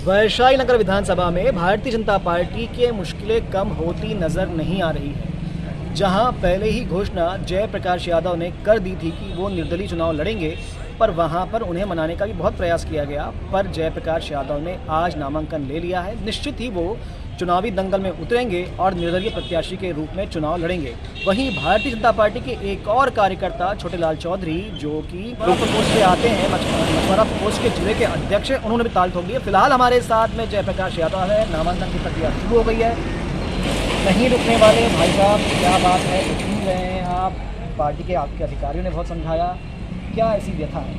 वैशाली नगर विधानसभा में भारतीय जनता पार्टी की मुश्किलें कम होती नजर नहीं आ रही है। जहां पहले ही घोषणा जयप्रकाश यादव ने कर दी थी कि वो निर्दलीय चुनाव लड़ेंगे, पर वहां पर उन्हें मनाने का भी बहुत प्रयास किया गया, पर जयप्रकाश यादव ने आज नामांकन ले लिया है। निश्चित ही वो चुनावी दंगल में उतरेंगे और निर्दलीय प्रत्याशी के रूप में चुनाव लड़ेंगे। वहीं भारतीय जनता पार्टी के एक और कार्यकर्ता छोटेलाल चौधरी, जो कि मछुआरा पोस्ट से आते हैं, मछुआरा पोस्ट के जिले के अध्यक्ष हैं, उन्होंने भी ताल ठोक दी है। फिलहाल हमारे साथ में जयप्रकाश यादव है। नामांकन की प्रक्रिया शुरू हो गई है, नहीं रुकने वाले। भाई साहब, क्या बात है, घूम रहे हैं आप, पार्टी के आपके अधिकारियों ने बहुत समझाया, क्या ऐसी व्यथा है?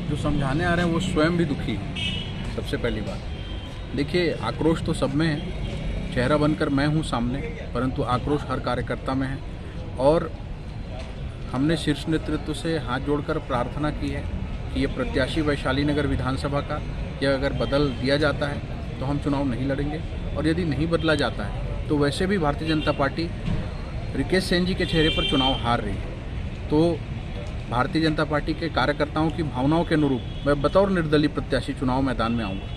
जो समझाने आ रहे हैं वो स्वयं भी दुखी है। सबसे पहली बात देखिए, आक्रोश तो सब में है, चेहरा बनकर मैं हूँ सामने, परंतु आक्रोश हर कार्यकर्ता में है। और हमने शीर्ष नेतृत्व से हाथ जोड़कर प्रार्थना की है कि ये प्रत्याशी वैशाली नगर विधानसभा का यह अगर बदल दिया जाता है तो हम चुनाव नहीं लड़ेंगे, और यदि नहीं बदला जाता है तो वैसे भी भारतीय जनता पार्टी रिकेश सेन जी के चेहरे पर चुनाव हार रही है। तो भारतीय जनता पार्टी के कार्यकर्ताओं की भावनाओं के अनुरूप मैं बतौर निर्दलीय प्रत्याशी चुनाव मैदान में आऊँगा।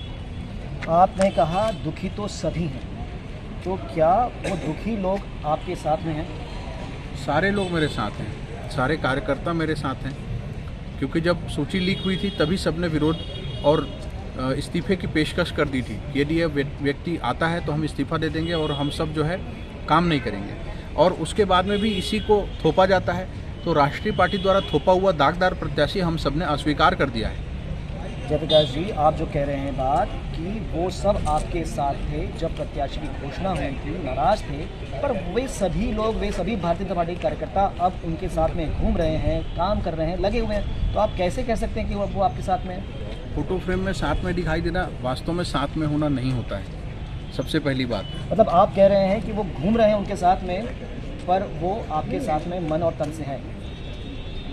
आपने कहा दुखी तो सभी हैं, तो क्या वो दुखी लोग आपके साथ में हैं? सारे लोग मेरे साथ हैं, सारे कार्यकर्ता मेरे साथ हैं, क्योंकि जब सूची लीक हुई थी तभी सबने विरोध और इस्तीफे की पेशकश कर दी थी। यदि यह व्यक्ति आता है तो हम इस्तीफा दे देंगे और हम सब जो है काम नहीं करेंगे। और उसके बाद में भी इसी को थोपा जाता है, तो राष्ट्रीय पार्टी द्वारा थोपा हुआ दागदार प्रत्याशी हम सब ने अस्वीकार कर दिया है। जयप्रकाश जी, आप जो कह रहे हैं बात कि वो सब आपके साथ थे जब प्रत्याशी की घोषणा हुई थी, नाराज थे, पर वे सभी लोग, वे सभी भारतीय जनता पार्टी के कार्यकर्ता अब उनके साथ में घूम रहे हैं, काम कर रहे हैं, लगे हुए हैं, तो आप कैसे कह सकते हैं कि वो आपके साथ में है? फोटो फ्रेम में साथ में दिखाई देना वास्तव में साथ में होना नहीं होता है। सबसे पहली बात, मतलब आप कह रहे हैं कि वो घूम रहे हैं उनके साथ में, पर वो आपके साथ में मन और तन से हैं।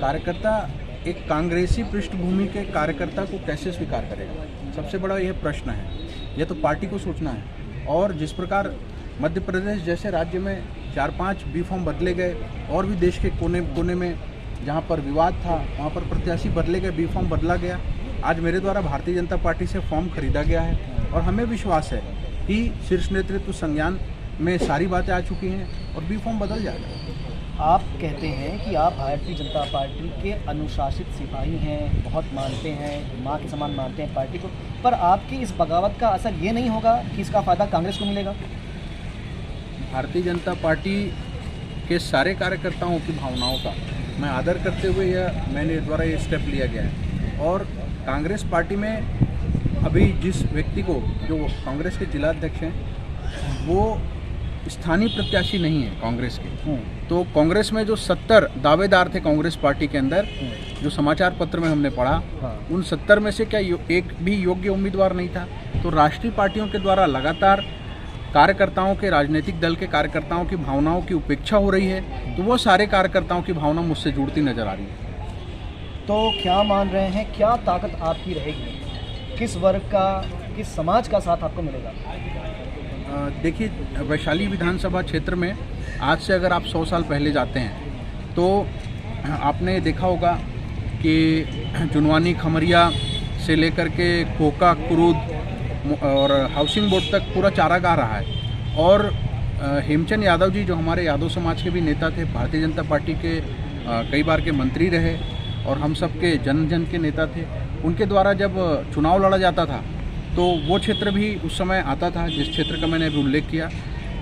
कार्यकर्ता एक कांग्रेसी पृष्ठभूमि के कार्यकर्ता को कैसे स्वीकार करेगा? सबसे बड़ा यह प्रश्न है। यह तो पार्टी को सोचना है। और जिस प्रकार मध्य प्रदेश जैसे राज्य में 4-5 बी फॉर्म बदले गए, और भी देश के कोने कोने में जहां पर विवाद था वहां पर प्रत्याशी बदले गए, बी फॉर्म बदला गया। आज मेरे द्वारा भारतीय जनता पार्टी से फॉर्म खरीदा गया है, और हमें विश्वास है कि शीर्ष नेतृत्व संज्ञान में सारी बातें आ चुकी हैं और बी फॉर्म बदल जाएगा। आप कहते हैं कि आप भारतीय जनता पार्टी के अनुशासित सिपाही हैं, बहुत मानते हैं, माँ के समान मानते हैं पार्टी को, पर आपकी इस बगावत का असर ये नहीं होगा कि इसका फ़ायदा कांग्रेस को मिलेगा? भारतीय जनता पार्टी के सारे कार्यकर्ताओं की भावनाओं का मैं आदर करते हुए मेरे द्वारा ये स्टेप लिया गया है। और कांग्रेस पार्टी में अभी जिस व्यक्ति को, जो कांग्रेस के जिलाध्यक्ष हैं, वो स्थानीय प्रत्याशी नहीं है कांग्रेस के। तो कांग्रेस में जो 70 दावेदार थे कांग्रेस पार्टी के अंदर, जो समाचार पत्र में हमने पढ़ा, उन 70 में से क्या एक भी योग्य उम्मीदवार नहीं था? तो राष्ट्रीय पार्टियों के द्वारा लगातार कार्यकर्ताओं के, राजनीतिक दल के कार्यकर्ताओं की भावनाओं की उपेक्षा हो रही है, तो वो सारे कार्यकर्ताओं की भावना मुझसे जुड़ती नजर आ रही है। तो क्या मान रहे हैं, क्या ताकत आपकी रहेगी? किस वर्ग का, किस समाज का साथ आपको मिलेगा? देखिए, वैशाली विधानसभा क्षेत्र में आज से अगर आप 100 साल पहले जाते हैं तो आपने देखा होगा कि जुनवानी, खमरिया से लेकर के कोका, कुरूद और हाउसिंग बोर्ड तक पूरा चारागाह रहा है। और हेमचंद यादव जी, जो हमारे यादव समाज के भी नेता थे, भारतीय जनता पार्टी के कई बार के मंत्री रहे और हम सब के जन जन के नेता थे, उनके द्वारा जब चुनाव लड़ा जाता था तो वो क्षेत्र भी उस समय आता था, जिस क्षेत्र का मैंने अभी उल्लेख किया।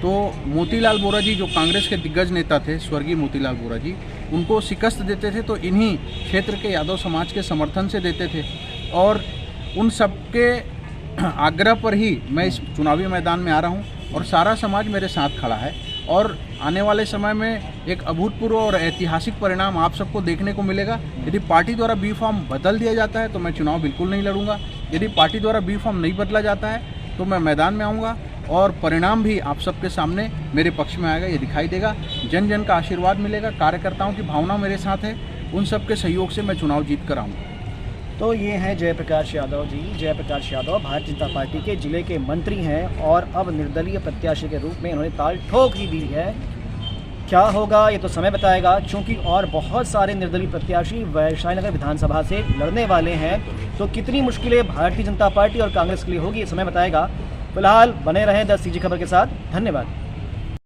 तो मोतीलाल बोरा जी, जो कांग्रेस के दिग्गज नेता थे, स्वर्गीय मोतीलाल बोरा जी, उनको शिकस्त देते थे तो इन्हीं क्षेत्र के यादव समाज के समर्थन से देते थे। और उन सब के आग्रह पर ही मैं इस चुनावी मैदान में आ रहा हूँ, और सारा समाज मेरे साथ खड़ा है। और आने वाले समय में एक अभूतपूर्व और ऐतिहासिक परिणाम आप सबको देखने को मिलेगा। यदि पार्टी द्वारा बी फॉर्म बदल दिया जाता है तो मैं चुनाव बिल्कुल नहीं लड़ूंगा। यदि पार्टी द्वारा बी फॉर्म नहीं बदला जाता है तो मैं मैदान में आऊँगा, और परिणाम भी आप सबके सामने मेरे पक्ष में आएगा, ये दिखाई देगा। जन जन का आशीर्वाद मिलेगा, कार्यकर्ताओं की भावना मेरे साथ है, उन सबके सहयोग से मैं चुनाव जीत कर आऊँगा। तो ये हैं जयप्रकाश यादव जी। जयप्रकाश यादव भारतीय जनता पार्टी के जिले के मंत्री हैं और अब निर्दलीय प्रत्याशी के रूप में इन्होंने ताल ठोक ही दी है। क्या होगा ये तो समय बताएगा, क्योंकि और बहुत सारे निर्दलीय प्रत्याशी वैशाली नगर विधानसभा से लड़ने वाले हैं। तो कितनी मुश्किलें भारतीय जनता पार्टी और कांग्रेस के लिए होगी ये समय बताएगा। फिलहाल बने रहें 10 CG खबर के साथ। धन्यवाद।